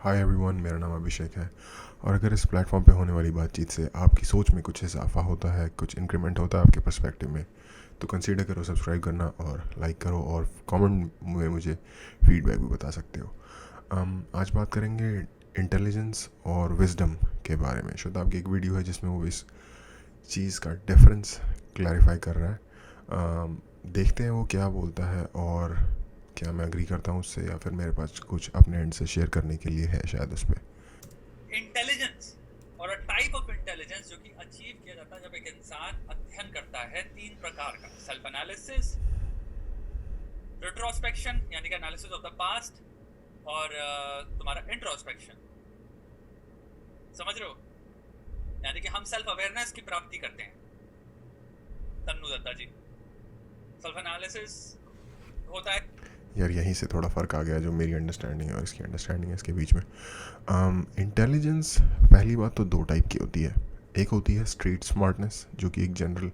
Hi everyone, मेरा नाम अभिषेक है। और अगर इस प्लेटफॉर्म पे होने वाली बातचीत से आपकी सोच में कुछ इजाफा होता है, कुछ इंक्रीमेंट होता है आपके पर्सपेक्टिव में, तो कंसीडर करो सब्सक्राइब करना और लाइक करो और कमेंट में मुझे फीडबैक भी बता सकते हो। आज बात करेंगे इंटेलिजेंस और विजडम के बारे में। शुद्ध आपकी एक वीडियो है जिसमें वो इस चीज़ का डिफरेंस क्लैरिफाई कर रहा है। देखते हैं वो क्या बोलता है और क्या मैं एग्री करता हूँ उससे, या फिर मेरे पास कुछ अपने एंड से शेयर करने के लिए है शायद उस पर। इंटेलिजेंस और अ टाइप ऑफ इंटेलिजेंस जो कि अचीव किया जाता है जब एक इंसान अध्ययन करता है तीन प्रकार का: सेल्फ एनालिसिस, रिट्रोस्पेक्शन यानी कि एनालिसिस ऑफ द पास्ट, और तुम्हारा इंट्रोस्पेक्शन। समझ रहे हो? यानी कि हम सेल्फ अवेयरनेस की प्राप्ति करते हैं। तन्नू दत्ता जी, सेल्फ एनालिसिस होता है। यार यहीं से थोड़ा फ़र्क आ गया जो मेरी अंडरस्टैंडिंग है और इसकी अंडरस्टैंडिंग है इसके बीच में। इंटेलिजेंस पहली बात तो दो टाइप की होती है। एक होती है स्ट्रीट स्मार्टनेस, जो कि एक जनरल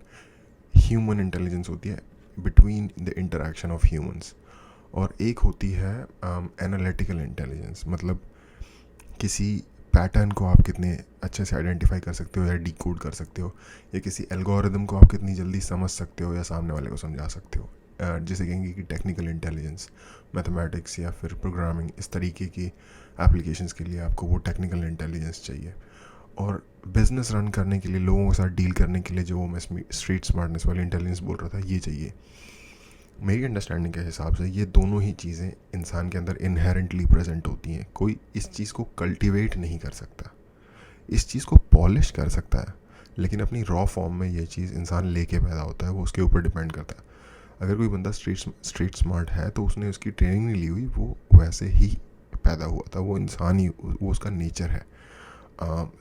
ह्यूमन इंटेलिजेंस होती है between the interaction of humans. और एक होती है एनालिटिकल इंटेलिजेंस, मतलब किसी पैटर्न को आप कितने अच्छे से आइडेंटिफाई कर सकते हो या डिकोड कर सकते हो, या किसी एल्गोरिदम को आप कितनी जल्दी समझ सकते हो या सामने वाले को समझा सकते हो। जिसे कहेंगे कि टेक्निकल इंटेलिजेंस, मैथमेटिक्स या फिर प्रोग्रामिंग, इस तरीके की एप्लीकेशंस के लिए आपको वो टेक्निकल इंटेलिजेंस चाहिए। और बिजनेस रन करने के लिए, लोगों के साथ डील करने के लिए, जो वो मैं स्ट्रीट स्मार्टनेस वाली इंटेलिजेंस बोल रहा था, ये चाहिए। मेरी अंडरस्टैंडिंग के हिसाब से ये दोनों ही चीज़ें इंसान के अंदर इनहेरेंटली प्रेजेंट होती हैं। कोई इस चीज़ को कल्टीवेट नहीं कर सकता, इस चीज़ को पॉलिश कर सकता है, लेकिन अपनी रॉ फॉर्म में ये चीज़ इंसान लेके पैदा होता है, वो उसके ऊपर डिपेंड करता है। अगर कोई बंदा स्ट्रीट स्मार्ट है तो उसने उसकी ट्रेनिंग नहीं ली हुई, वो वैसे ही पैदा हुआ था, वो इंसान ही, वो उसका नेचर है।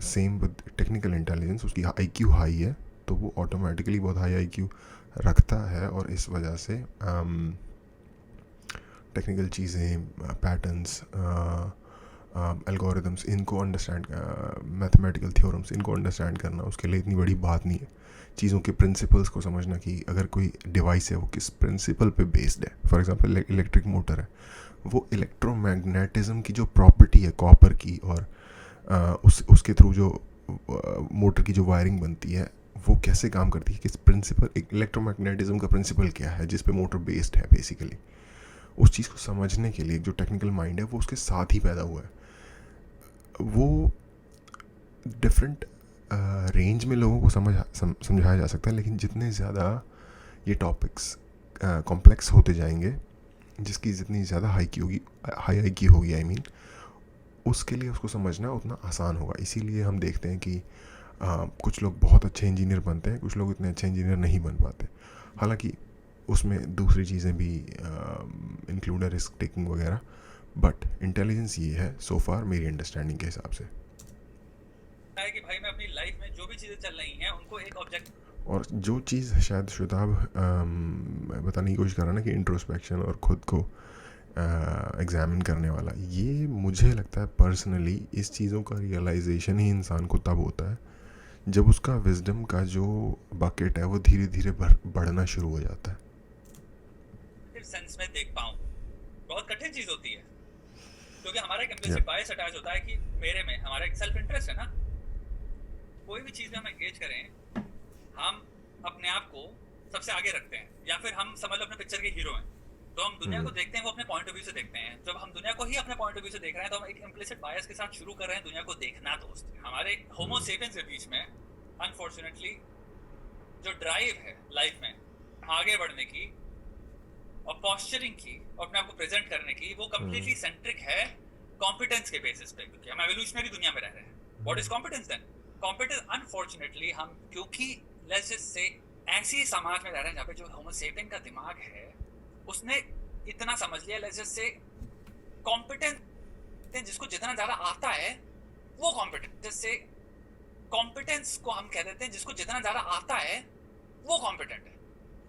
सेम विद टेक्निकल इंटेलिजेंस, उसकी आईक्यू हाई है तो वो ऑटोमेटिकली बहुत हाई आईक्यू रखता है, और इस वजह से टेक्निकल चीज़ें, पैटर्न्स, एल्गोरिदम्स, इनको अंडरस्टैंड, मैथमेटिकल थ्योरम्स, इनको अंडरस्टैंड करना उसके लिए इतनी बड़ी बात नहीं है। चीज़ों के प्रिंसिपल्स को समझना कि अगर कोई डिवाइस है वो किस प्रिंसिपल पे बेस्ड है। फॉर एग्जांपल इलेक्ट्रिक मोटर है, वो इलेक्ट्रोमैग्नेटिज्म की जो प्रॉपर्टी है कॉपर की, और उसके थ्रू जो मोटर की जो वायरिंग बनती है वो कैसे काम करती है, किस प्रिंसिपल, इलेक्ट्रोमैग्नेटिज्म का प्रिंसिपल क्या है जिस पे मोटर बेस्ड है बेसिकली, उस चीज़ को समझने के लिए जो टेक्निकल माइंड है वो उसके साथ ही पैदा हुआ है। वो डिफरेंट रेंज में लोगों को समझाया जा सकता है, लेकिन जितने ज़्यादा ये टॉपिक्स कॉम्प्लेक्स होते जाएंगे, जिसकी जितनी ज़्यादा हाई आई की होगी, आई मीन, उसके लिए उसको समझना उतना आसान होगा। इसीलिए हम देखते हैं कि कुछ लोग बहुत अच्छे इंजीनियर बनते हैं, कुछ लोग इतने अच्छे इंजीनियर नहीं बन पाते। हालांकि उसमें दूसरी चीज़ें भी इंक्लूड है, रिस्क टेकिंग वगैरह, बट इंटेलिजेंस ये है सो फार मेरी अंडरस्टैंडिंग के हिसाब से। है कि भाई मैं अपनी लाइफ में जो भी चीजें चल रही हैं उनको एक ऑब्जेक्ट, और जो चीज़ शायद शुताब बताने की कोशिश कर रहा ना कि इंट्रोस्पेक्शन और ख़ुद को एग्ज़ामिन करने वाला, ये मुझे लगता है पर्सनली इस चीज़ों का रियलाइजेशन ही इंसान को तब होता है जब उसका विजडम का जो बकेट है वो धीरे धीरे बढ़ना शुरू हो जाता है। सेंस में देख पाऊं। बहुत कठिन चीज होती है क्योंकि हमारा एक इम्प्लिसिट बायस अटैच होता है कि मेरे में हमारा एक सेल्फ इंटरेस्ट है ना। कोई भी चीज में हम एंगेज करें, हम अपने आप को सबसे आगे रखते हैं, या फिर हम समझ लो अपने पिक्चर के हीरो हैं, तो हम दुनिया को देखते हैं, वो अपने पॉइंट ऑफ व्यू से देखते हैं। जब हम दुनिया को ही अपने पॉइंट ऑफ व्यू से देख रहे हैं तो हम एक इम्प्लिसिट बायस के साथ शुरू कर रहे हैं दुनिया को देखना। दोस्त, हमारे होमो सेपियंस के बीच में अनफॉर्चुनेटली जो ड्राइव है लाइफ में आगे बढ़ने की और पॉस्चरिंग की और अपने आप को प्रेजेंट करने की, वो कंप्लीटली सेंट्रिक है कॉम्पिटेंस के बेसिस पे, क्योंकि हम एवोल्यूशनरी दुनिया में रह रहे हैं। What is competence then? Competence unfortunately हम, क्योंकि लेट्स जस्ट से ऐसी समाज में रह रहे हैं जहाँ पे जो होमो सेपियन का दिमाग है उसने इतना समझ लिया, लेट्स जस्ट से कॉम्पिटेंस जिसको जितना ज्यादा आता है वो कॉम्पिटेंस, जैसे कॉम्पिटेंस को हम कह देते हैं जिसको जितना ज्यादा आता है वो कॉम्पिटेंट है।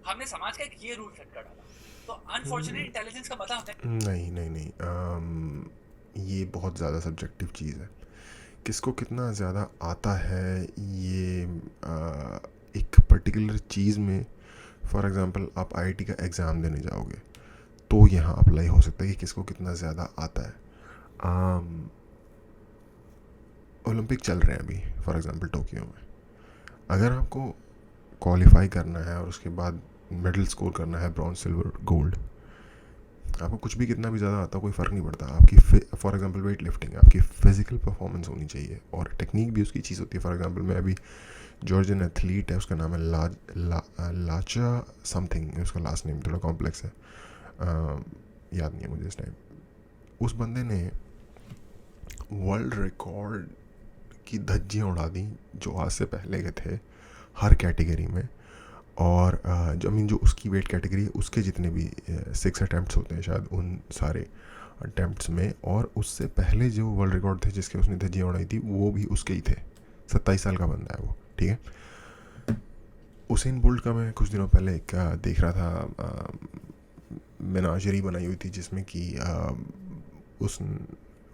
हमने समाज का एक ये रूल सेट कर डाला। तो अनफॉर्चुनेट इंटेलिजेंस का मतलब नहीं नहीं नहीं, ये बहुत ज़्यादा सब्जेक्टिव चीज़ है। किसको कितना ज़्यादा आता है ये एक पर्टिकुलर चीज़ में, फॉर एग्ज़ाम्पल आप आईआईटी का एग्ज़ाम देने जाओगे तो यहाँ अप्लाई हो सकता है कि किसको कितना ज़्यादा आता है। ओलंपिक चल रहे हैं अभी फॉर एग्जांपल टोक्यो में, अगर आपको क्वालिफाई करना है और उसके बाद मेडल स्कोर करना है, ब्रॉन्ज सिल्वर गोल्ड, आपको कुछ भी कितना भी ज़्यादा आता कोई फ़र्क नहीं पड़ता। आपकी फॉर एग्जांपल वेट लिफ्टिंग, आपकी फिजिकल परफॉर्मेंस होनी चाहिए और टेक्निक भी उसकी चीज़ होती है। फॉर एग्जांपल मैं अभी जॉर्जियन एथलीट है, उसका नाम है लाचा समथिंग, उसका लास्ट नेम थोड़ा कॉम्प्लेक्स है, याद नहीं है मुझे इस टाइम। उस बंदे ने वर्ल्ड रिकॉर्ड की धज्जियाँ उड़ा दी जो आज से पहले के थे हर कैटेगरी में, और जो जो उसकी वेट कैटेगरी है उसके जितने भी 6 अटैम्प्ट्स होते हैं शायद उन सारे अटैम्प्ट्स में, और उससे पहले जो वर्ल्ड रिकॉर्ड थे जिसके उसने धज्जियाँ उड़ाई थी वो भी उसके ही थे। 27 साल का बंदा है वो, ठीक है। उसेन बोल्ट का मैं कुछ दिनों पहले एक देख रहा था, मेनाजरी बनाई हुई थी जिसमें कि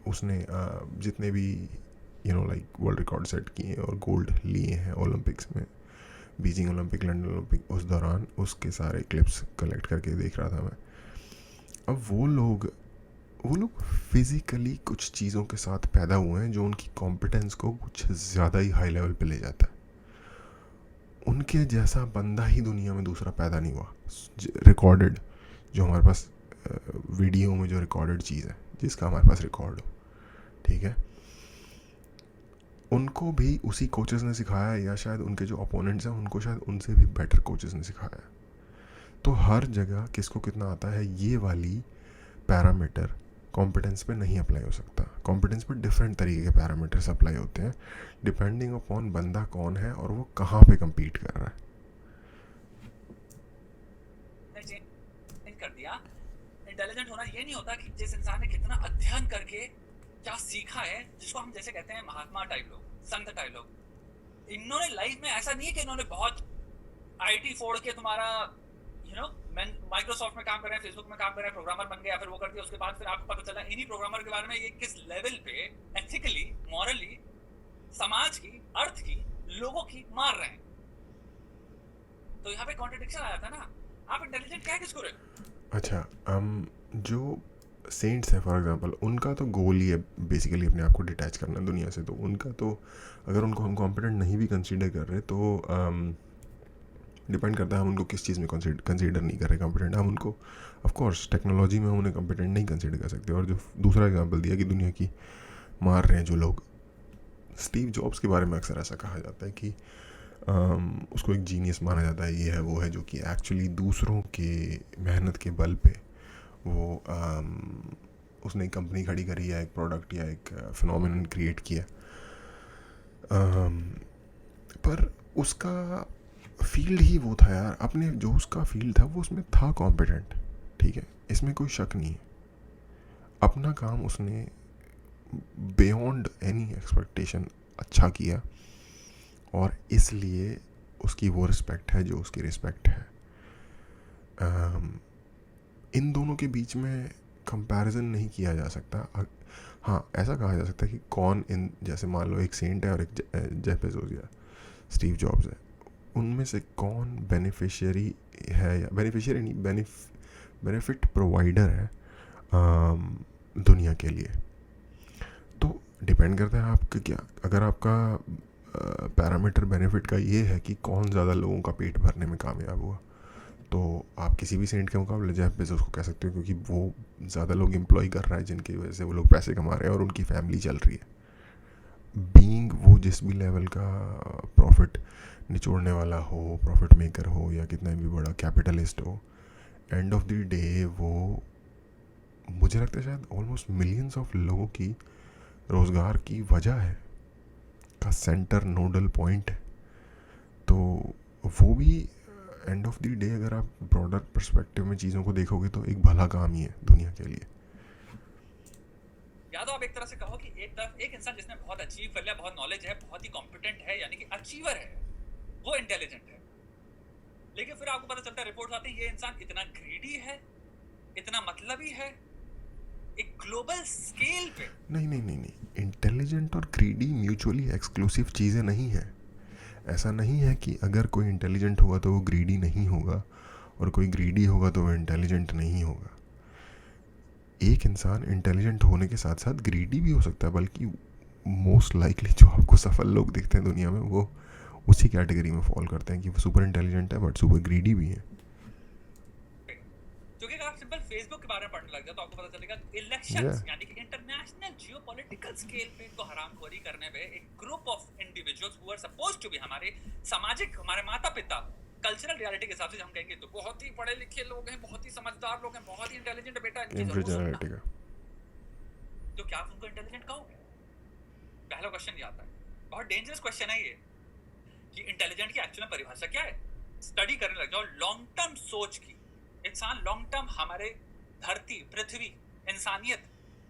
उसने जितने भी लाइक वर्ल्ड रिकॉर्ड सेट किए और गोल्ड लिए हैं ओलंपिक्स में, बीजिंग ओलंपिक, लंदन ओलंपिक, उस दौरान उसके सारे क्लिप्स कलेक्ट करके देख रहा था मैं। अब वो लोग फिज़िकली कुछ चीज़ों के साथ पैदा हुए हैं जो उनकी कॉम्पिटेंस को कुछ ज़्यादा ही हाई लेवल पे ले जाता है। उनके जैसा बंदा ही दुनिया में दूसरा पैदा नहीं हुआ रिकॉर्डेड, जो हमारे पास वीडियो में जो रिकॉर्डेड चीज़ है जिसका हमारे पास रिकॉर्ड हो, ठीक है। उनको भी उसी कोचेस ने सिखाया, या शायद उनके जो अपोनेंट्स हैं उनको शायद उनसे भी बेटर कोचेस ने सिखाया। तो हर जगह किसको कितना आता है ये वाली पैरामीटर कॉम्पिटेंस पे नहीं अप्लाई हो सकता। कॉम्पिटेंस पे डिफरेंट तरीके के पैरामीटर्स अप्लाई होते हैं डिपेंडिंग अपॉन बंदा कौन है और वो कहाँ पे कम्पीट कर रहा है। कर दिया। इंटेलिजेंट होना ये नहीं होता कि जिस इंसान ने कितना अध्ययन करके क्या सीखा है, जिसको हम जैसे कहते हैं महात्मा टाइप लोग, संत टाइप लोग। इन्होंने लाइफ में ऐसा नहीं है कि इन्होंने बहुत आईटी फोड़ के तुम्हारा माइक्रोसॉफ्ट में काम कर रहे हैं, फेसबुक में काम कर रहे हैं, प्रोग्रामर बन गया, फिर वो कर दिया, उसके बाद फिर आपको पता चला इन्हीं प्रोग्रामर के बारे में ये किस लेवल पे एथिकली, मॉरली समाज की, अर्थ की, लोगों की मार रहे हैं। तो यहाँ पे कॉन्ट्रडिक्शन आ जाता है ना। आप इंटेलिजेंट क्या है किसको रहे? अच्छा, जो सेंट्स हैं फॉर एग्जांपल, उनका तो गोल ही है बेसिकली अपने आप को डिटैच करना दुनिया से। तो उनका तो अगर उनको हम कॉम्पिटेंट नहीं भी कंसीडर कर रहे तो डिपेंड करता है हम उनको किस चीज़ में कंसीडर नहीं कर रहे कॉम्पिटेंट। हम उनको ऑफ कोर्स टेक्नोलॉजी में हम उन्हें कॉम्पिटेंट नहीं कंसीडर कर सकते। और जो दूसरा एग्जांपल दिया कि दुनिया की मार रहे हैं जो लोग, स्टीव जॉब्स के बारे में अक्सर ऐसा कहा जाता है कि उसको एक जीनियस माना जाता है, ये है वो है, जो कि एक्चुअली दूसरों के मेहनत के बल पे वो उसने एक कंपनी खड़ी करी या एक प्रोडक्ट या एक फिनोमिनन क्रिएट किया। पर उसका फील्ड ही वो था यार, अपने जो उसका फील्ड था वो उसमें था कॉम्पिटेंट, ठीक है, इसमें कोई शक नहीं है। अपना काम उसने बियॉन्ड एनी एक्सपेक्टेशन अच्छा किया और इसलिए उसकी वो रिस्पेक्ट है जो उसकी रिस्पेक्ट है। इन दोनों के बीच में कंपैरिजन नहीं किया जा सकता। हाँ, ऐसा कहा जा सकता है कि कौन इन, जैसे मान लो एक सेंट है और एक जेफ बेजोस या स्टीव जॉब्स है, उनमें से कौन बेनिफिशियरी है, या बेनिफिशियरी नहीं, बेनिफिट प्रोवाइडर है दुनिया के लिए। तो डिपेंड करता है आपका क्या, अगर आपका पैरामीटर बेनिफिट का ये है कि कौन ज़्यादा लोगों का पेट भरने में कामयाब हुआ, तो आप किसी भी सेंट के मुकाबले जेफ बेजोस को कह सकते हो, क्योंकि वो ज़्यादा लोग एम्प्लॉय कर रहा है जिनकी वजह से वो लोग पैसे कमा रहे हैं और उनकी फैमिली चल रही है। बीइंग वो जिस भी लेवल का प्रॉफिट निचोड़ने वाला हो, प्रॉफिट मेकर हो या कितना भी बड़ा कैपिटलिस्ट हो, एंड ऑफ द डे वो, मुझे लगता है शायद ऑलमोस्ट मिलियंस ऑफ लोगों की रोज़गार की वजह है, का सेंटर, नोडल पॉइंट है। तो वो भी एंड ऑफ द डे अगर आप ब्रॉडर पर्सपेक्टिव में चीज़ों को देखोगे तो एक भला काम ही है दुनिया के लिए। या तो आप एक तरह से कहो कि एक इंसान जिसने बहुत अचीव कर लिया, बहुत नॉलेज है, बहुत ही कॉम्पिटेंट है, यानी कि अचीवर है, वो इंटेलिजेंट है। लेकिन फिर आपको पता चलता है, रिपोर्ट्स आती है, ये इंसान इतना ग्रीडी है, इतना मतलबी है, एक ग्लोबल स्केल पे। नहीं, इंटेलिजेंट और ग्रीडी म्यूचुअली एक्सक्लूसिव चीज़ें नहीं हैं। ऐसा नहीं है कि अगर कोई इंटेलिजेंट होगा तो वो ग्रीडी नहीं होगा और कोई ग्रीडी होगा तो वो इंटेलिजेंट नहीं होगा। एक इंसान इंटेलिजेंट होने के साथ साथ ग्रीडी भी हो सकता है, बल्कि मोस्ट लाइकली जो आपको सफल लोग दिखते हैं दुनिया में वो उसी कैटेगरी में फॉल करते हैं कि वो सुपर इंटेलिजेंट है बट सुपर ग्रीडी भी है. क्योंकि अगर आप सिंपल फेसबुक के बारे में पढ़ने लग जाए तो आपको पता चलेगा Yeah. इलेक्शंस यानी कि इंटरनेशनल जियोपॉलिटिकल स्केल पे इनको हरामखोरी करने पे एक group of individuals who are supposed to be हमारे सामाजिक, हमारे माता पिता, कल्चरल रियलिटी के हिसाब से हम कहेंगे तो बहुत ही पढ़े लिखे लोग हैं, बहुत ही समझदार लोग हैं, बहुत ही इंटेलिजेंट बेटा, इनकी जरूर सुनना. जनरेटिक. तो क्या आप उनको इंटेलिजेंट कहोगे? पहला क्वेश्चन ये आता है. बहुत डेंजरस क्वेश्चन है ये कि इंटेलिजेंट की एक्चुअल में परिभाषा क्या है. स्टडी करने लग जाओ लॉन्ग टर्म सोच की. इंसान लॉन्ग टर्म हमारे धरती, पृथ्वी, इंसानियत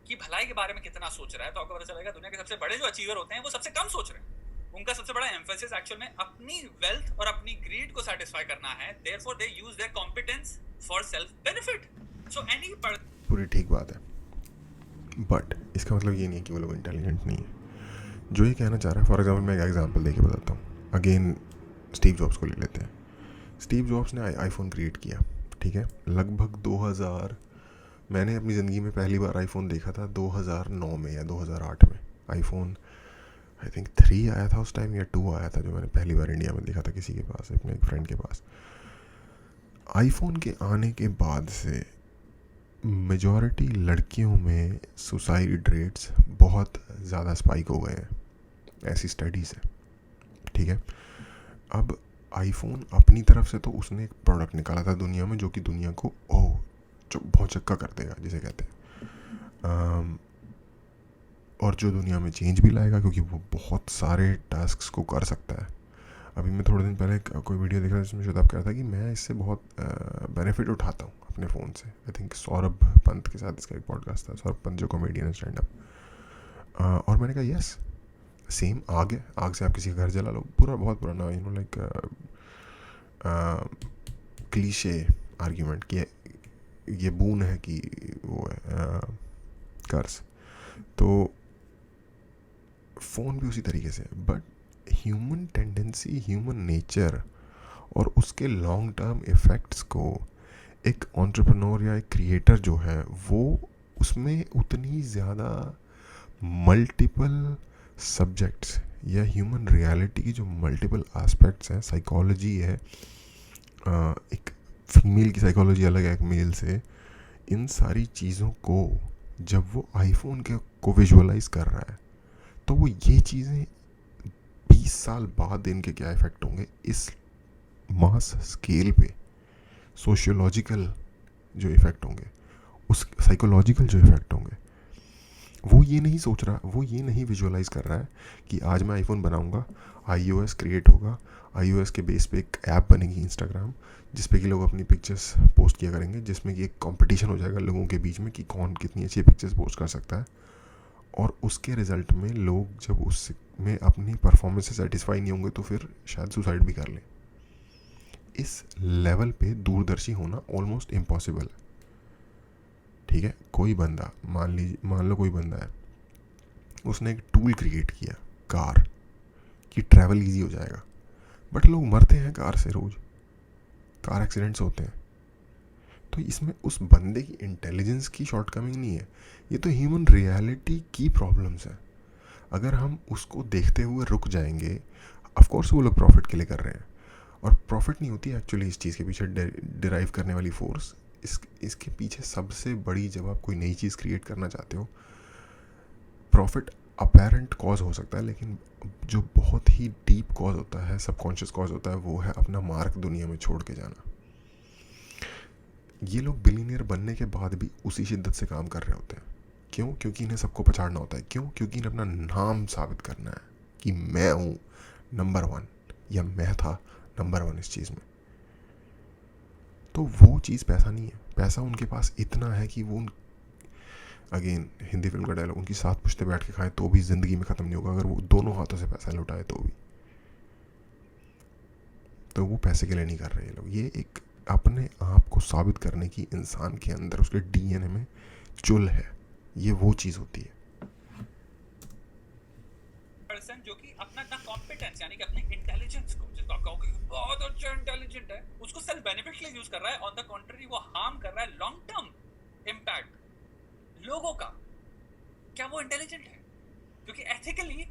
की भलाई के बारे में कितना सोच रहा है तो आपको पता चलेगा दुनिया के सबसे बड़े जो अचीवर होते हैं वो सबसे कम सोच रहे हैं. उनका सबसे बड़ा एम्फेसिस एक्चुअल में अपनी वेल्थ और अपनी ग्रीड को सेटिस्फाई करना है. Therefore they use their competence for self benefit. So any पूरी ठीक बात है बट इसका मतलब ये नहीं है कि वो लोग इंटेलिजेंट नहीं है. जो ये कहना चाह रहा है, फॉर एग्जांपल मैं एक एग्जांपल देके बताता हूँ. अगेन स्टीव जॉब्स को ले लेते हैं. स्टीव जॉब्स ने आईफोन क्रिएट किया, ठीक है. लगभग 2000, मैंने अपनी ज़िंदगी में पहली बार आईफोन देखा था 2009 में या 2008 में. आईफोन आई थिंक 3 आया था उस टाइम या 2 आया था जो मैंने पहली बार इंडिया में देखा था किसी के पास, अपने एक फ्रेंड के पास. आईफोन के आने के बाद से मेजॉरिटी लड़कियों में सुसाइड रेट्स बहुत ज़्यादा स्पाइक हो गए हैं, ऐसी स्टडीज़ है, ठीक है. अब आईफोन अपनी तरफ से तो उसने एक प्रोडक्ट निकाला था दुनिया में जो कि दुनिया को बहुत चक्का कर देगा जिसे कहते हैं, और जो दुनिया में चेंज भी लाएगा क्योंकि वो बहुत सारे टास्क्स को कर सकता है. अभी मैं थोड़े दिन पहले कोई वीडियो देख रहा था जिसमें शुद्ध कह रहा था कि मैं इससे बहुत बेनिफिट उठाता हूँ अपने फ़ोन से. आई थिंक सौरभ पंत के साथ इसका एक पॉडकास्ट था, सौरभ पंत जो कॉमेडियन है स्टैंड अप. और मैंने कहा यस सेम आग है, आग से आप किसी का घर जला लो, पूरा बहुत पुराना लाइक क्लीशे आर्ग्यूमेंट कि ये बून है कि वो है कर्ज. तो फ़ोन भी उसी तरीके से. But human tendency, human nature और उसके लॉन्ग टर्म इफ़ेक्ट्स को एक एंटरप्रेन्योर या एक क्रिएटर जो है वो उसमें उतनी ज़्यादा मल्टीपल सब्जेक्ट्स या ह्यूमन रियलिटी की जो मल्टीपल एस्पेक्ट्स हैं, साइकोलॉजी है, एक फीमेल की साइकोलॉजी अलग है एक मेल से, इन सारी चीज़ों को जब वो आईफोन को विजुअलाइज कर रहा है तो वो ये चीज़ें 20 साल बाद इनके क्या इफ़ेक्ट होंगे इस मास स्केल पे, सोशियोलॉजिकल जो इफ़ेक्ट होंगे, उस साइकोलॉजिकल जो इफ़ेक्ट होंगे, वो ये नहीं सोच रहा, वो ये नहीं विजुअलाइज कर रहा है कि आज मैं आईफोन बनाऊंगा, iOS क्रिएट होगा, iOS के बेस पे एक ऐप बनेगी इंस्टाग्राम जिस पे कि लोग अपनी पिक्चर्स पोस्ट किया करेंगे, जिसमें कि एक कंपटीशन हो जाएगा लोगों के बीच में कि कौन कितनी अच्छी पिक्चर्स पोस्ट कर सकता है. और उसके रिज़ल्ट में लोग जब उसमें अपनी परफॉर्मेंस से सेटिस्फाई नहीं होंगे तो फिर शायद सुसाइड भी कर लें. इस लेवल पे दूरदर्शी होना ऑलमोस्ट इम्पॉसिबल है, ठीक है. कोई बंदा मान लो कोई बंदा है, उसने एक टूल क्रिएट किया कार कि ट्रैवल इजी हो जाएगा, बट लोग मरते हैं कार से रोज़, कार एक्सीडेंट्स होते हैं. तो इसमें उस बंदे की इंटेलिजेंस की शॉर्टकमिंग नहीं है, ये तो ह्यूमन रियलिटी की प्रॉब्लम्स है. अगर हम उसको देखते हुए रुक जाएंगे, ऑफ कोर्स वो लोग प्रॉफिट के लिए कर रहे हैं, और प्रॉफिट नहीं होती एक्चुअली इस चीज़ के पीछे डिराइव करने वाली फोर्स. इसके पीछे सबसे बड़ी, जब आप कोई नई चीज़ क्रिएट करना चाहते हो, प्रॉफिट अपेरेंट कॉज हो सकता है, लेकिन जो बहुत ही डीप कॉज होता है, सबकॉन्शियस कॉज होता है, वो है अपना मार्क दुनिया में छोड़ के जाना. ये लोग बिलीनियर बनने के बाद भी उसी शिद्दत से काम कर रहे होते हैं. क्यों? क्योंकि इन्हें सबको पछाड़ना होता है. क्यों? क्योंकि इन्हें अपना नाम साबित करना है कि मैं हूँ नंबर 1 या मैं था नंबर 1 इस चीज़ में. तो वो चीज़ पैसा नहीं है. पैसा उनके पास इतना है कि वो अगेन हिंदी फिल्म का डायलॉग, उनकी 7 पुश्ते बैठ के खाएं तो भी ज़िंदगी में ख़त्म नहीं होगा अगर वो दोनों हाथों से पैसा लुटाए तो भी. तो वो पैसे के लिए नहीं कर रहे ये लोग. ये एक अपने आप को साबित करने की इंसान के अंदर, उसके डीएनए में चुल है, ये वो चीज़ होती है. पर्सन जो कि अपना कॉम्पिटेंस यानी कि अपने इंटेलिजेंस को, जिसको आप कहोगे बहुत अच्छा इंटेलिजेंट है, उसको सेल्फ बेनिफिट के लिए यूज कर रहा है. ऑन द कॉन्ट्ररी वो हार्म कर रहा है लॉन्ग टर्म इम्पैक्ट लोगों का. क्या वो इंटेलिजेंट है? क्योंकि एथिकली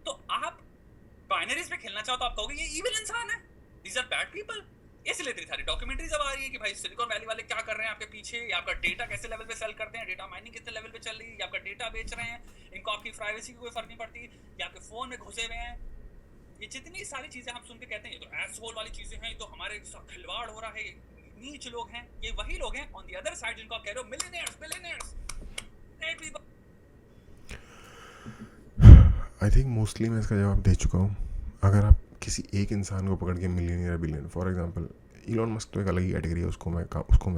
तो आप बाइनरीज पे खेलना चाहो तो आप कहोगे ये इविल इंसान है, दीज आर बैड पीपल। इसलिए इतनी सारी डॉक्यूमेंट्रीज अब आ रही है कि भाई सिलिकॉन वैली वाले क्या कर रहे हैं आपके पीछे, या आपका डेटा कैसे लेवल पे सेल करते हैं, डेटा माइनिंग कितने लेवल पे चल रही है, या आपका डेटा बेच रहे हैं, इनको आपकी प्राइवेसी की कोई फर्क नहीं पड़ती, या आपके फोन में घुसे हुए हैं। ये जितनी सारी चीजें हम सुन के कहते हैं ये तो एसहोल वाली चीजें हैं, ये तो हमारे साथ खिलवाड़ हो रहा है, नीच लोग हैं, ये वही लोग हैं ऑन द अदर साइड जिनको आप कह रहे हो millionaires billionaires, great people. I think mostly मैं इसका जवाब दे चुका हूँ। अगर आप किसी एक इंसान को पकड़ के मिलियनियर या billion, for example Elon Musk तो एक अलग ही कैटेगरी है, उसको मैं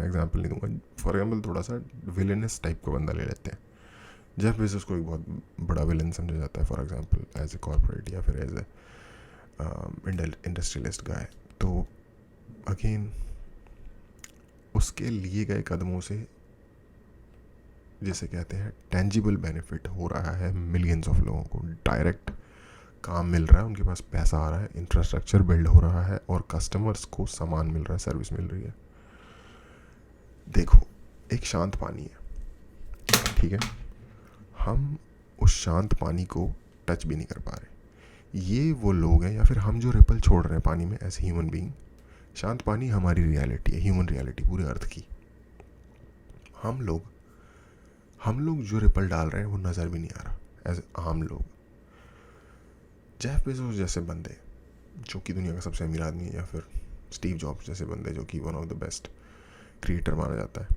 एग्जांपल नहीं दूंगा। फॉर एग्जांपल थोड़ा सा विलेनस टाइप का बंदा ले लेते हैं। जेफ बेजोस को एक बहुत बड़ा विलन समझा जाता है, for example as a corporate या फिर एज ए इंडस्ट्रियलिस्ट गाय। तो अगेन उसके लिए गए कदमों से जिसे कहते हैं टेंजिबल बेनिफिट हो रहा है मिलियंस ऑफ लोगों को, डायरेक्ट काम मिल रहा है, उनके पास पैसा आ रहा है, इंफ्रास्ट्रक्चर बिल्ड हो रहा है और कस्टमर्स को सामान मिल रहा है, सर्विस मिल रही है। देखो एक शांत पानी है, ठीक है, हम उस शांत पानी को टच भी नहीं कर पा रहे। ये वो लोग हैं, या फिर हम जो रिपल छोड़ रहे हैं पानी में एज ह्यूमन बीइंग। शांत पानी हमारी रियलिटी है, ह्यूमन रियलिटी पूरे अर्थ की। हम लोग जो रिपल डाल रहे हैं वो नज़र भी नहीं आ रहा एज आम लोग। जेफ बेजोस जैसे बंदे जो कि दुनिया का सबसे अमीर आदमी है, या फिर स्टीव जॉब्स जैसे बंदे जो कि one of the best creator माना जाता है,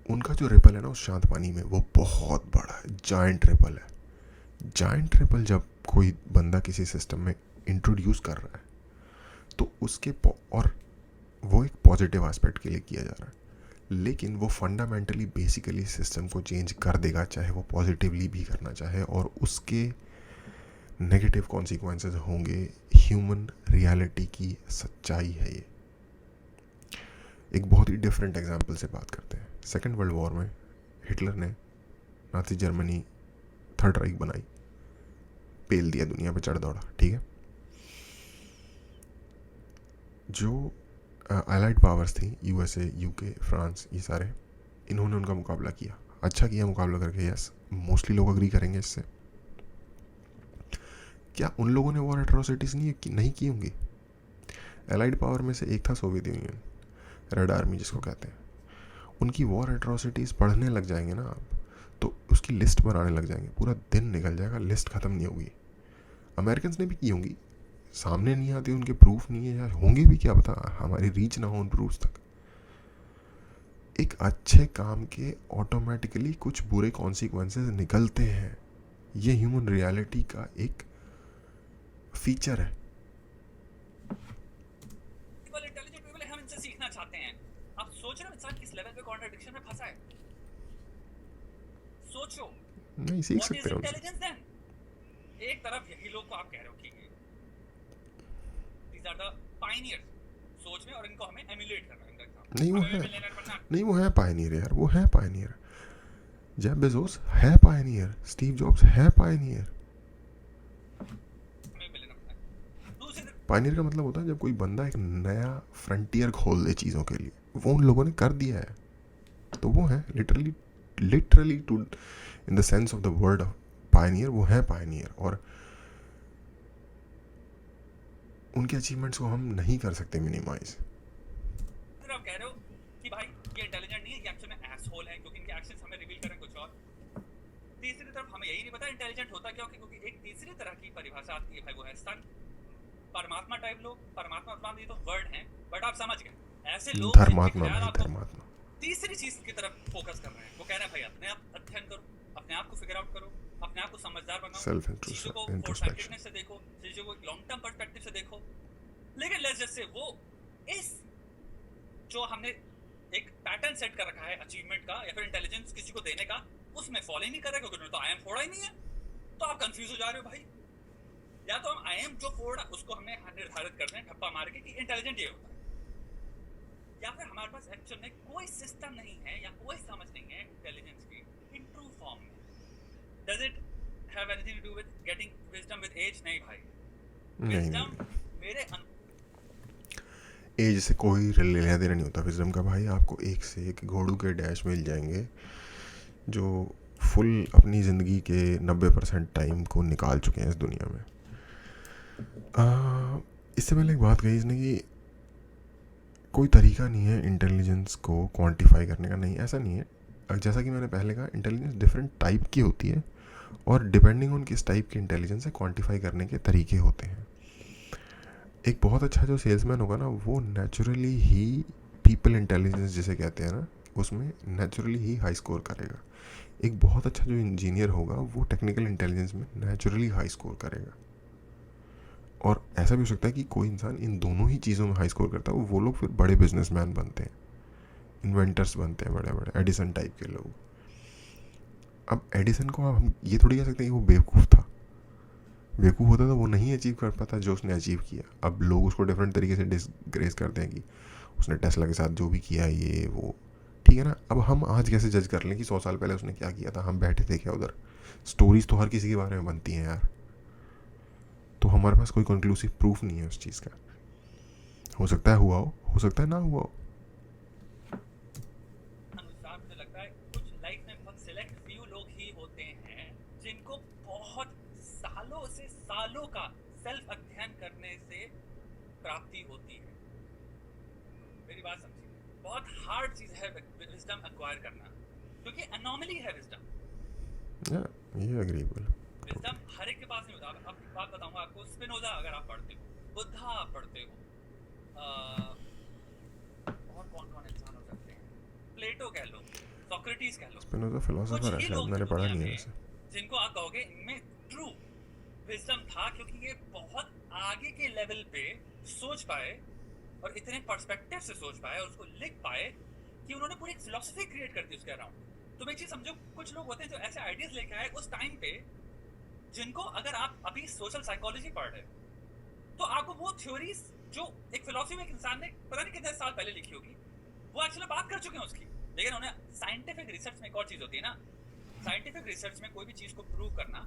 उनका जो रिपल है ना उस शांत पानी में, वो बहुत बड़ा है, जायंट रिपल है। जायंट रिपल जब कोई बंदा किसी सिस्टम में इंट्रोड्यूस कर रहा है तो उसके और वो एक पॉजिटिव एस्पेक्ट के लिए किया जा रहा है, लेकिन वो फंडामेंटली बेसिकली सिस्टम को चेंज कर देगा, चाहे वो पॉजिटिवली भी करना चाहे, और उसके नेगेटिव कॉन्सिक्वेंसेस होंगे। ह्यूमन रियलिटी की सच्चाई है ये। एक बहुत ही डिफरेंट एग्जांपल से बात करते हैं। सेकेंड वर्ल्ड वॉर में हिटलर ने नाज़ी जर्मनी थर्ड राइख बनाई, पेल दिया, दुनिया पे चढ़ दौड़ा, ठीक है। जो अलाइड पावर्स थी, यूएसए, यूके, फ्रांस, ये सारे, इन्होंने उनका मुकाबला किया, अच्छा किया मुकाबला करके, यस, मोस्टली लोग अग्री करेंगे इससे। क्या उन लोगों ने वॉर एट्रोसिटीज़ नहीं की होंगी? अलाइड पावर में से एक था सोवियत यूनियन, रेड आर्मी जिसको कहते हैं। उनकी वॉर एट्रोसिटीज़ पढ़ने लग जाएंगे ना आप, तो उसकी लिस्ट बनाने लग जाएंगे, पूरा दिन निकल जाएगा, लिस्ट ख़त्म नहीं होगी। अमेरिकन ने भी की होंगी, सामने नहीं आती, उनके प्रूफ नहीं है, या होंगे भी, क्या पता, हमारी रीच ना हो उन प्रूफ तक। एक अच्छे काम के ऑटोमेटिकली कुछ बुरे कॉन्सिक्वेंसेस निकलते हैं, ये ह्यूमन रियलिटी का एक फीचर है। इंटेलिजेंट पीपल हम इनसे सीखना चाहते हैं। आप सोच रहे हो इंसान किस लेवल पे कॉन्ट्रडिक्शन में फंसा है? सोचो, नहीं सीख सकते हो। इंटेलिजेंस देन एक तरफ यही लोग को आप कह रहे हो कि these are the pioneers सोच में, और इनको हमें एमुलेट करना है। नहीं वो है पायनियर यार, वो है पायनियर। जेफ बेजोस है पायनियर, स्टीव जॉब्स है पायनियर। पायनियर का मतलब होता है जब कोई बंदा एक नया फ्रंटियर खोल दे चीज़ों के लिए, वो उन लोगों ने कर दिया है, तो वो है literally too in the sense of the word pioneer, वो है पायनियर। और उनके अचीवमेंट्स को हम नहीं कर सकते मिनिमाइज। आप कह रहे हो कि भाई ये इंटेलिजेंट नहीं है, ये एक्चुअल में एसहोल है, क्योंकि इनके एक्शंस हमें रिवील करें कुछ और। तीसरी तरफ हमें यही नहीं पता इंटेलिजेंट होता क्या, क्योंकि एक तीसरी तरह की परिभाषा आती है भाई, वो है सन, परमात्मा टाइप लोग। परमात्मा ये तो वर्ड है, बट आप समझ गए, ऐसे लोग धर्मात्मा तीसरी चीज की तरफ फोकस कर रहे हैं। वो कह रहे हैं भाई अपने आप अध्ययन करो, अपने आप को फिगर आउट करो, अपने आप को समझदार बनाओ, चीजों को फोर्साइटेडनेस से देखो, चीजों को एक लॉन्ग टर्म पर्सपेक्टिव से देखो। लेकिन लेट्स जस्ट से वो इस जो हमने एक पैटर्न सेट कर रखा है अचीवमेंट का या फिर इंटेलिजेंस किसी को देने का, उसमें फॉलो ही नहीं कर रहे, क्योंकि तो आई एम फोड़ा ही नहीं है। तो आप कंफ्यूज हो जा रहे हो भाई। या तो हम आई एम जो फोड़ा उसको हमने निर्धारित कर दें ठप्पा मार के कि इंटेलिजेंट ये होता है, या फिर हमारे पास एक्चुअल में कोई सिस्टम नहीं है या कोई समझ नहीं है इंटेलिजेंस की इन ट्रू फॉर्म में। Does it have anything to do with getting wisdom with age? नहीं भाई, विजडम मेरे एज से कोई लेना देना नहीं होता विजडम का भाई। आपको एक से एक घोड़ों के डैश मिल जाएंगे जो फुल अपनी ज़िंदगी के 90% टाइम को निकाल चुके हैं इस दुनिया में। इससे पहले एक बात कही इसने कि कोई तरीका नहीं है इंटेलिजेंस को क्वांटिफाई करने का। नहीं, ऐसा नहीं है। जैसा कि मैंने पहले कहा, इंटेलिजेंस डिफरेंट टाइप की होती है और डिपेंडिंग ऑन किस टाइप की इंटेलिजेंस है क्वांटिफाई करने के तरीके होते हैं। एक बहुत अच्छा जो सेल्समैन होगा ना, वो नेचुरली ही पीपल इंटेलिजेंस जिसे कहते हैं ना, उसमें नेचुरली ही हाई स्कोर करेगा। एक बहुत अच्छा जो इंजीनियर होगा वो टेक्निकल इंटेलिजेंस में नेचुरली हाई स्कोर करेगा। और ऐसा भी हो सकता है कि कोई इंसान इन दोनों ही चीज़ों में हाई स्कोर करता है, वो लोग फिर बड़े बिजनेसमैन बनते हैं, इन्वेंटर्स बनते हैं, बड़े बड़े एडिसन टाइप के लोग। अब एडिसन को हम ये थोड़ी कह सकते हैं कि वो बेवकूफ़ था। बेवकूफ़ होता तो वो नहीं अचीव कर पाता जो उसने अचीव किया। अब लोग उसको डिफरेंट तरीके से डिसग्रेस करते हैं कि उसने टेस्ला के साथ जो भी किया ये वो, ठीक है ना। अब हम आज कैसे जज कर लें कि 100 साल पहले उसने क्या किया था? हम बैठे थे क्या उधर? स्टोरीज तो हर किसी के बारे में बनती हैं यार, तो हमारे पास कोई कंक्लूसिव प्रूफ नहीं है उस चीज़ का। हो सकता है हुआ हो सकता है ना हुआ हो। अनुसार मुझे लगता है कुछ लाइफ में बहुत सिलेक्ट फ्यू लोग ही होते हैं जिनको बहुत सालों से सालों का सेल्फ अध्ययन करने से प्राप्ति होती है। मेरी बात समझिए, बहुत हार्ड चीज है विजडम एक्वायर करना, क्योंकि एनॉमली है विजडम। ये एग्रीबल। विजडम हर एक के पास नहीं होता। अब एक बात बताऊंगा आपको, स्पिनोजा अगर आप पढ़ते हो, बुद्धा आप पढ़ते हो, और कौन कौन इंसान हो सकते हैं, प्लेटो कह लो, सोक्रेटिस कह लो, स्पिनोजा फिलोसोफर है शायद, मैंने पढ़ा नहीं है वैसे, जिनको आप कहोगे इनमें ट्रू विजडम था, क्योंकि ये बहुत आगे के लेवल पे सोच पाए और इतने पर्सपेक्टिव से सोच पाए और उसको लिख पाए कि उन्होंने पूरी एक फिलॉसफी क्रिएट कर दी उसके अराउंड। तुम एक चीज समझो, कुछ लोग होते हैं जो ऐसे आइडियाज लेके आए उस टाइम पे, जिनको अगर आप अभी सोशल साइकोलॉजी पढ़ रहे हो तो आपको वो थ्योरीज जो एक फिलॉसफी में एक इंसान ने पता नहीं कितने साल पहले लिखी होगी, वो एक्चुअली बात कर चुके हैं उसकी। लेकिन उन्हें साइंटिफिक रिसर्च में एक और चीज होती है ना, साइंटिफिक रिसर्च में कोई भी चीज को प्रूव करना,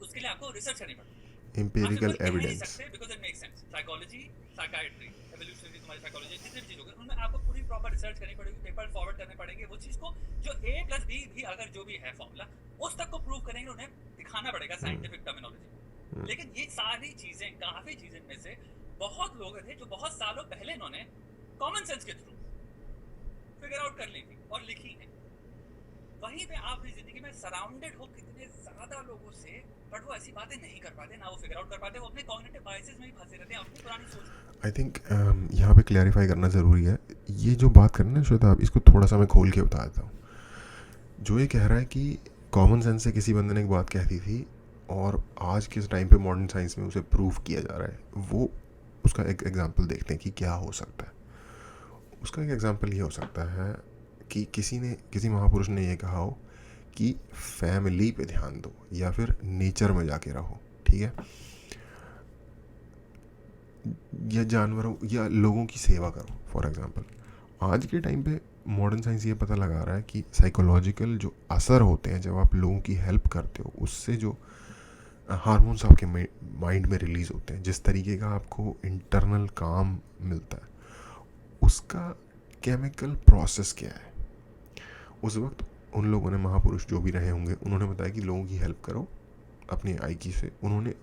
उसके लिए आपको रिसर्च करनी पड़ती है, empirical evidence, because it makes sense. Psychology, psychiatry, evolutionary, तुम्हारी साइकोलॉजी, जितनी भी चीज होगी उनमें आपको पूरी प्रॉपर रिसर्च करनी पड़ेगी, पेपर फॉरवर्ड करने पड़ेंगे, वो चीज को जो a+b भी अगर जो भी है फॉर्मूला उस तक को प्रूव करेंगे, उन्हें दिखाना पड़ेगा साइंटिफिक टर्मिनोलॉजी। लेकिन ये सारी चीजें, काफी चीजें में से बहुत लोग थे जो बहुत सालों पहले इन्होंने कॉमन सेंस के थ्रू फिगर आउट कर ली थी और लिखी है। वहीं पे आप अपनी जिंदगी में सराउंडेड हो कितने ज्यादा लोगों से, बट वो ऐसी बातें नहीं कर पाते, ना वो फिगर आउट कर पाते, वो अपने कॉग्निटिव बायसेस में ही फंसे रहते हैं, अपनी पुरानी सोच। आई थिंक यहाँ पे क्लैरिफाई करना ज़रूरी है। ये जो बात करना है श्वेता, इसको थोड़ा सा मैं खोल के बता देता हूँ। जो ये कह रहा है कि कॉमन सेंस से किसी बंदे ने एक बात कहती थी और आज के टाइम पे मॉडर्न साइंस में उसे प्रूव किया जा रहा है, वो उसका एक एग्जांपल देखते हैं कि क्या हो सकता है। उसका एक एग्जांपल ये हो सकता है कि किसी महापुरुष ने ये कहा हो कि फैमिली पे ध्यान दो या फिर नेचर में जाके रहो, ठीक है, या जानवरों या लोगों की सेवा करो फॉर एग्जांपल। आज के टाइम पे मॉडर्न साइंस ये पता लगा रहा है कि साइकोलॉजिकल जो असर होते हैं जब आप लोगों की हेल्प करते हो, उससे जो हार्मोन्स आपके माइंड में रिलीज होते हैं, जिस तरीके का आपको इंटरनल काम मिलता है, उसका केमिकल प्रोसेस क्या है। उस वक्त उन लोगों ने, महापुरुष जो भी रहे होंगे, उन्होंने बताया कि लोगों की हेल्प करो अपनी आई की से। उन्होंने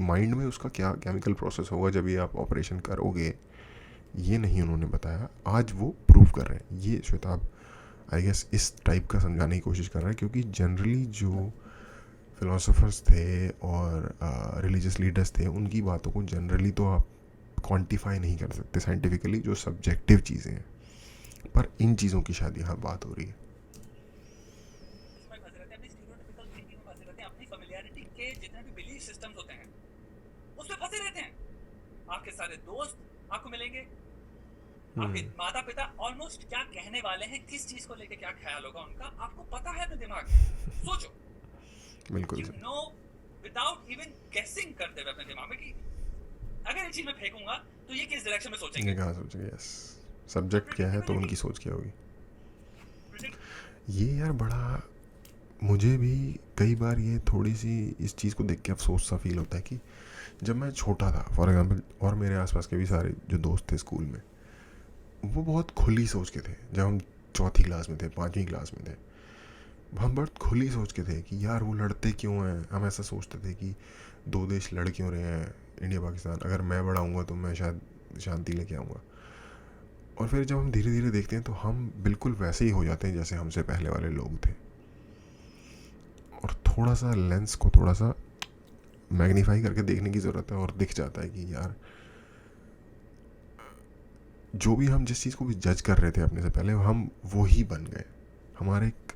माइंड में उसका क्या केमिकल प्रोसेस होगा जब ये आप ऑपरेशन करोगे, ये नहीं उन्होंने बताया। आज वो प्रूव कर रहे हैं। ये श्वेताब आई गेस इस टाइप का समझाने की कोशिश कर रहा है, क्योंकि जनरली जो फिलोसोफर्स थे और रिलीजियस लीडर्स थे, उनकी बातों को जनरली तो आप क्वांटिफाई नहीं कर सकते साइंटिफिकली, जो सब्जेक्टिव चीज़ें हैं, पर इन चीज़ों की शायद यहाँ बात हो रही है। जितने भी बिलीफ सिस्टम्स होते हैं उसमें फंसे रहते हैं। आपके सारे दोस्त आपको मिलेंगे, आपके माता पिता ऑलमोस्ट क्या कहने वाले हैं, किस चीज को लेके क्या ख्याल होगा उनका, आपको पता है अपने दिमाग में। सोचो, बिल्कुल यू नो विदाउट इवन गेसिंग करते हुए अपने दिमाग में कि अगर ये चीज मैं फेंकूंगा तो ये किस डायरेक्शन में सोचेंगे, कहाँ सोचेंगे, यस, सब्जेक्ट क्या है तो उनकी सोच क्या होगी। ये यार बड़ा, मुझे भी कई बार ये थोड़ी सी इस चीज़ को देख के अफसोस सा फील होता है कि जब मैं छोटा था फॉर एग्जांपल, और मेरे आसपास के भी सारे जो दोस्त थे स्कूल में, वो बहुत खुली सोच के थे। जब हम 4th क्लास में थे, 5वीं क्लास में थे, हम बहुत खुली सोच के थे कि यार वो लड़ते क्यों हैं, हम ऐसा सोचते थे कि दो देश लड़ क्यों रहे हैं, इंडिया पाकिस्तान, अगर मैं बड़ा हूँगा तो मैं शायद शांति लेके आऊँगा। और फिर जब हम धीरे धीरे देखते हैं तो हम बिल्कुल वैसे ही हो जाते हैं जैसे हमसे पहले वाले लोग थे। और थोड़ा सा लेंस को थोड़ा सा मैग्नीफाई करके देखने की ज़रूरत है, और दिख जाता है कि यार जो भी हम जिस चीज़ को भी जज कर रहे थे अपने से पहले, हम वो ही बन गए। हमारे एक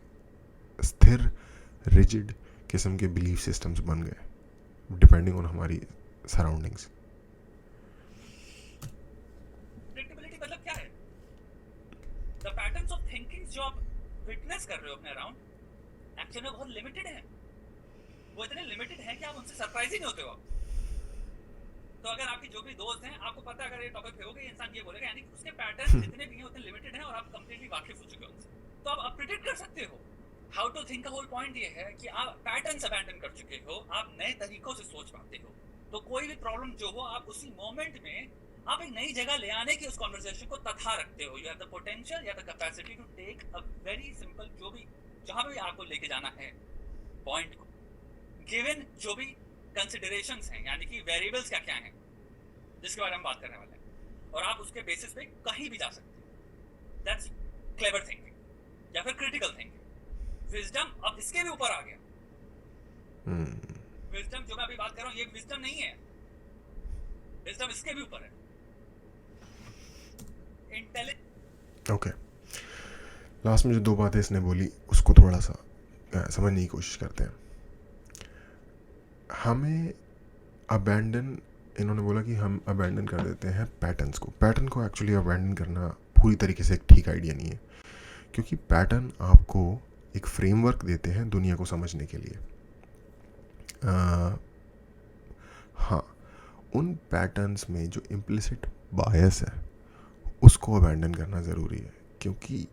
स्थिर रिजिड किस्म के बिलीफ सिस्टम्स बन गए डिपेंडिंग ऑन हमारी सराउंडिंग्स। प्रेडिक्टेबिलिटी मतलब क्या है? द पैटर्न्स ऑफ थिंकिंग जो आप विटनेस कर रहे हो अपने अराउंड एक्चुअली में बहुत लिमिटेड है। वो इतने लिमिटेड है कि आप उनसे सरप्राइज ही नहीं होते हो। तो अगर आपकी जो भी दोस्त हैं, आपको पता है अगर ये टॉपिक पे होगा ये इंसान ये बोलेगा, यानी कि उसके पैटर्न जितने भी हैं उतने लिमिटेड हैं और आप कंप्लीटली वाकिफ हो चुके हो उनसे, तो आप प्रिडिक्ट कर सकते हो। हाउ टू थिंक का होल पॉइंट ये है कि आप पैटर्न्स अबैंडन कर चुके हो, आप नए तरीकों से सोच पाते हो। तो कोई भी प्रॉब्लम जो हो, आप उसी मोमेंट में आप एक नई जगह ले आने की उस कॉन्वर्सेशन को तथा रखते हो। यू हैव द पोटेंशियल या the capacity to take a very simple, जो भी जहां भी आपको लेके जाना है पॉइंट को, गिवन जो भी कंसिडरेशंस हैं, यानी कि वेरिएबल्स क्या क्या हैं जिसके बारे में बात करने वाले हैं, और आप उसके बेसिस पे कहीं भी जा सकते हैं। दैट्स क्लेवर थिंकिंग या फिर क्रिटिकल थिंकिंग। विजडम अब इसके भी ऊपर आ गया। विजडम जो मैं अभी बात कर रहा हूँ ये विजडम नहीं है, विजडम इसके भी ऊपर है। ओके, लास्ट में जो दो बातें इसने बोली उसको थोड़ा सा समझने की कोशिश करते हैं। हमें अबैंडन, इन्होंने बोला कि हम अबैंडन कर देते हैं पैटर्न्स को। पैटर्न को एक्चुअली अबैंडन करना पूरी तरीके से एक ठीक आइडिया नहीं है, क्योंकि पैटर्न आपको एक फ्रेमवर्क देते हैं दुनिया को समझने के लिए। हाँ, उन पैटर्न्स में जो इम्प्लिसिट बायस है उसको अबैंडन करना ज़रूरी है, क्योंकि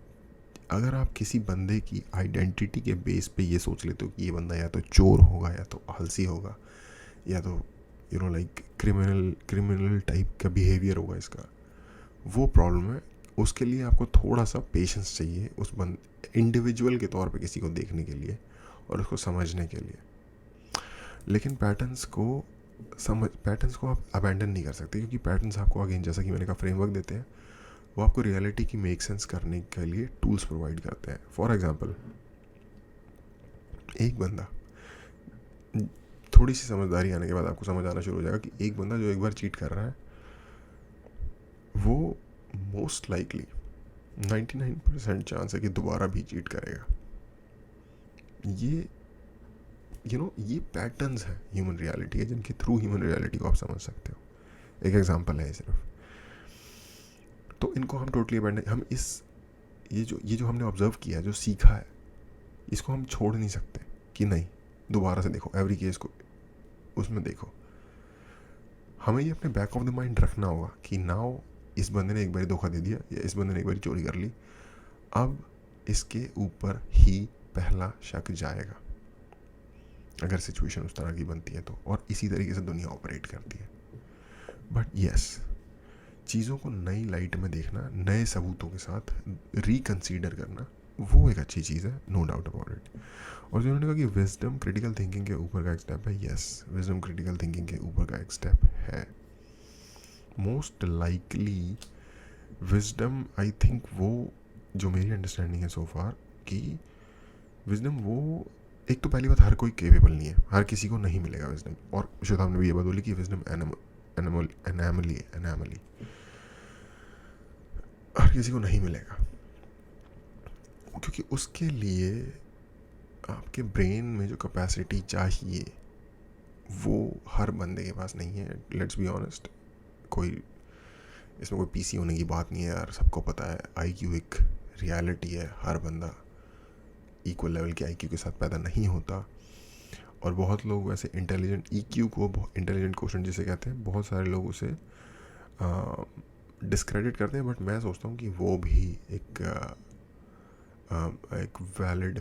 अगर आप किसी बंदे की आइडेंटिटी के बेस पे ये सोच लेते हो कि ये बंदा या तो चोर होगा, या तो आलसी होगा, या तो लाइक क्रिमिनल टाइप का बिहेवियर होगा इसका, वो प्रॉब्लम है। उसके लिए आपको थोड़ा सा पेशेंस चाहिए उस इंडिविजुअल के तौर पे किसी को देखने के लिए और उसको समझने के लिए। लेकिन पैटर्न्स को आप अबैंडन नहीं कर सकते, क्योंकि पैटर्न्स आपको, अगेन जैसा कि मैंने कहा, फ्रेमवर्क देते हैं। वो आपको रियलिटी की मेक सेंस करने के लिए टूल्स प्रोवाइड करते हैं। फॉर एग्जांपल, एक बंदा, थोड़ी सी समझदारी आने के बाद आपको समझ आना शुरू हो जाएगा कि एक बंदा जो एक बार चीट कर रहा है वो मोस्ट लाइकली 99% चांस है कि दोबारा भी चीट करेगा। ये ये पैटर्न्स हैं ह्यूमन रियलिटी के, जिनके थ्रू ह्यूमन रियलिटी को आप समझ सकते हो। एक एग्जांपल है सिर्फ, तो इनको हम टोटली अबैंडन, हम ये जो हमने ऑब्जर्व किया है, जो सीखा है, इसको हम छोड़ नहीं सकते कि नहीं दोबारा से देखो, एवरी केस को उसमें देखो। हमें ये अपने बैक ऑफ द माइंड रखना होगा कि नाउ इस बंदे ने एक बार धोखा दे दिया, या इस बंदे ने एक बार चोरी कर ली, अब इसके ऊपर ही पहला शक जाएगा अगर सिचुएशन उस तरह की बनती है तो। और इसी तरीके से दुनिया ऑपरेट करती है। बट यस, चीज़ों को नई लाइट में देखना, नए सबूतों के साथ रिकंसीडर करना, वो एक अच्छी चीज़ है, नो डाउट अबाउट इट। और जो उन्होंने कहा कि विजडम क्रिटिकल थिंकिंग के ऊपर का एक स्टेप है, यस, विजडम क्रिटिकल थिंकिंग के ऊपर का एक स्टेप है। Most likely wisdom, I think, वो जो मेरी अंडरस्टैंडिंग है सो फार, कि विजडम वो, एक तो पहली बात, हर कोई केपेबल नहीं है, हर किसी को नहीं मिलेगा विजडम। और श्वेता ने भी ये बात बोली कि विजडम एनामली हर किसी को नहीं मिलेगा, क्योंकि उसके लिए आपके ब्रेन में जो कैपेसिटी चाहिए वो हर बंदे के पास नहीं है। लेट्स बी ऑनेस्ट, इसमें कोई पीसी होने की बात नहीं है यार, सबको पता है आईक्यू एक रियलिटी है, हर बंदा इक्वल लेवल के आईक्यू के साथ पैदा नहीं होता। और बहुत लोग वैसे इंटेलिजेंट, ईक्यू को इंटेलिजेंट क्वेश्चन जिसे कहते हैं, बहुत सारे लोग उसे डिस्क्रेडिट करते हैं, बट मैं सोचता हूँ कि वो भी एक वैलिड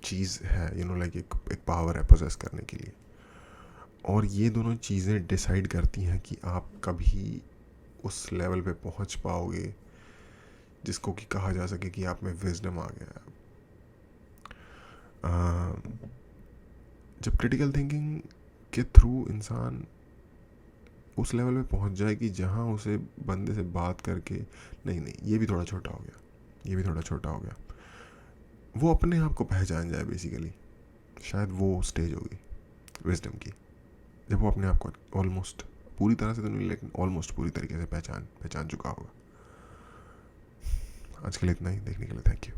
चीज़ है, लाइक एक पावर है पोजेस करने के लिए। और ये दोनों चीज़ें डिसाइड करती हैं कि आप कभी उस लेवल पे पहुंच पाओगे जिसको कि कहा जा सके कि आप में विजडम आ गया है। जब क्रिटिकल थिंकिंग के थ्रू इंसान उस लेवल पे पहुंच जाए कि जहाँ उसे बंदे से बात करके नहीं ये भी थोड़ा छोटा हो गया, ये भी थोड़ा छोटा हो गया, वो अपने आप को पहचान जाए बेसिकली, शायद वो स्टेज होगी विजडम की, जब वो अपने आप को ऑलमोस्ट पूरी तरह से तो नहीं लेकिन ऑलमोस्ट पूरी तरीके से पहचान चुका होगा। आज के लिए इतना ही। देखने के लिए थैंक यू।